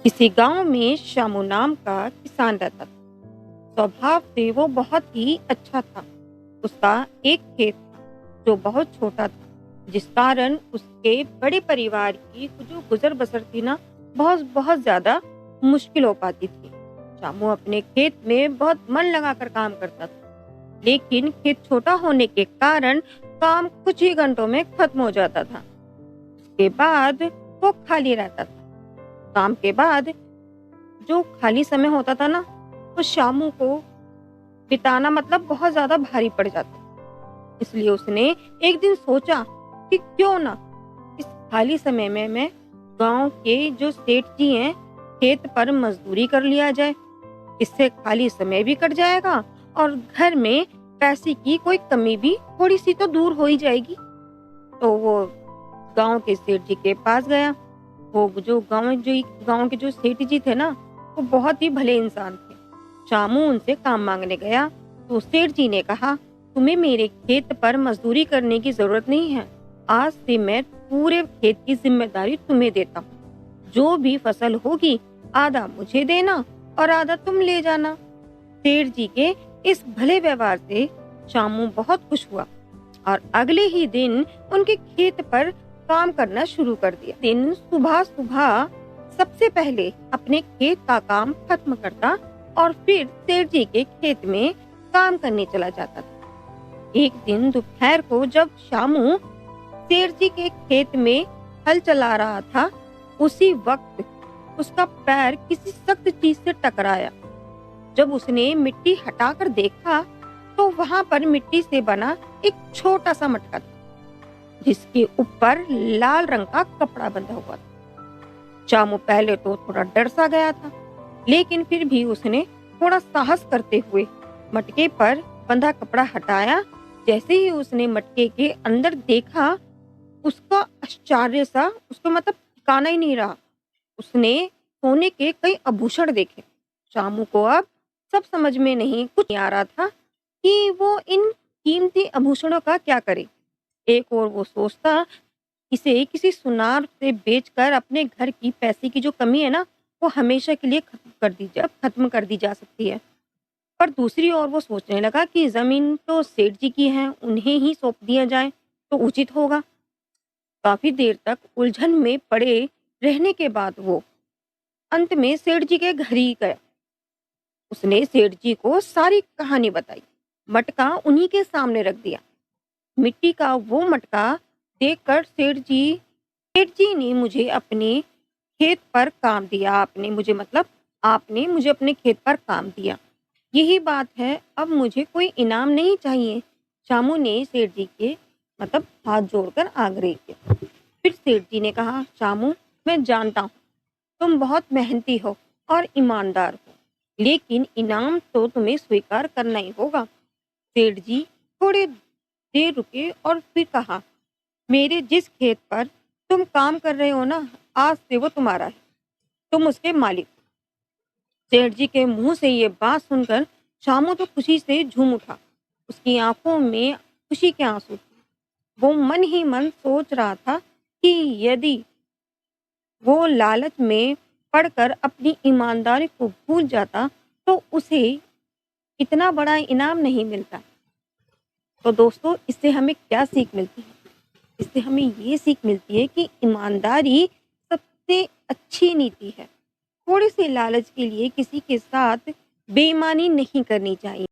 किसी गांव में शामू नाम का किसान रहता था। स्वभाव से वो बहुत ही अच्छा था। उसका एक खेत था जो बहुत छोटा था, जिस कारण उसके बड़े परिवार की जो गुजर बसर थी ना, बहुत बहुत ज्यादा मुश्किल हो पाती थी। शामू अपने खेत में बहुत मन लगाकर काम करता था, लेकिन खेत छोटा होने के कारण काम कुछ ही घंटों में खत्म हो जाता था। उसके बाद वो खाली रहता था। काम के बाद जो खाली समय होता था ना, तो शामू को बिताना मतलब बहुत ज्यादा भारी पड़ जाता। इसलिए उसने एक दिन सोचा कि क्यों ना इस खाली समय में मैं गांव के जो सेठ जी हैं, खेत पर मजदूरी कर लिया जाए। इससे खाली समय भी कट जाएगा और घर में पैसे की कोई कमी भी थोड़ी सी तो दूर हो ही जाएगी। तो वो गांव के सेठ जी के पास गया। वो जो गांव के जो सेठ जी थे ना, वो बहुत ही भले इंसान थे। शामू उनसे काम मांगने गया तो सेठ जी ने कहा, तुम्हें मेरे खेत पर मजदूरी करने की जरूरत नहीं है। आज से मैं पूरे खेत की जिम्मेदारी तुम्हें देता हूँ। जो भी फसल होगी आधा मुझे देना और आधा तुम ले जाना। सेठ जी के इस भले व्यवहार से शामू बहुत खुश हुआ और अगले ही दिन उनके खेत पर काम करना शुरू कर दिया। दिन सुबह सुबह सबसे पहले अपने खेत का काम खत्म करता और फिर सेठ जी के खेत में काम करने चला जाता था। एक दिन दोपहर को जब शामू सेठ जी के खेत में हल चला रहा था, उसी वक्त उसका पैर किसी सख्त चीज से टकराया। जब उसने मिट्टी हटाकर देखा तो वहां पर मिट्टी से बना एक छोटा सा मटका था, जिसके ऊपर लाल रंग का कपड़ा बंधा हुआ था। शामू पहले तो थोड़ा डर सा गया था, लेकिन फिर भी उसने थोड़ा साहस करते हुए मटके पर बंधा कपड़ा हटाया। जैसे ही उसने मटके के अंदर देखा, उसका आश्चर्य सा उसको मतलब ठिकाना ही नहीं रहा। उसने सोने के कई आभूषण देखे। शामू को अब सब समझ में कुछ नहीं आ रहा था कि वो इन कीमती आभूषणों का क्या करे। एक और वो सोचता, इसे किसी सुनार से बेचकर अपने घर की पैसे की जो कमी है ना, वो हमेशा के लिए खत्म कर दी जा सकती है। पर दूसरी ओर वो सोचने लगा कि जमीन तो सेठ जी की है, उन्हें ही सौंप दिया जाए तो उचित होगा। काफी देर तक उलझन में पड़े रहने के बाद वो अंत में सेठ जी के घर ही गया। उसने सेठ जी को सारी कहानी बताई। मटका उन्हीं के सामने रख दिया। मिट्टी का वो मटका देखकर सेठ जी ने मुझे अपने खेत पर काम दिया। आपने मुझे अपने खेत पर काम दिया, यही बात है। अब मुझे कोई इनाम नहीं चाहिए। शामू ने सेठ जी के हाथ जोड़कर आग्रह किया। फिर सेठ जी ने कहा, शामू, मैं जानता हूँ तुम बहुत मेहनती हो और ईमानदार हो, लेकिन इनाम तो तुम्हें स्वीकार करना ही होगा। सेठ जी थोड़े देर रुके और फिर कहा, मेरे जिस खेत पर तुम काम कर रहे हो ना, आज से वो तुम्हारा है। तुम उसके मालिक हो। सेठ जी के मुंह से ये बात सुनकर शामू तो खुशी से झूम उठा। उसकी आंखों में खुशी के आंसू थे। वो मन ही मन सोच रहा था कि यदि वो लालच में पड़कर अपनी ईमानदारी को भूल जाता तो उसे इतना बड़ा इनाम नहीं मिलता। तो दोस्तों, इससे हमें क्या सीख मिलती है? इससे हमें ये सीख मिलती है कि ईमानदारी सबसे अच्छी नीति है। थोड़ी सी लालच के लिए किसी के साथ बेईमानी नहीं करनी चाहिए।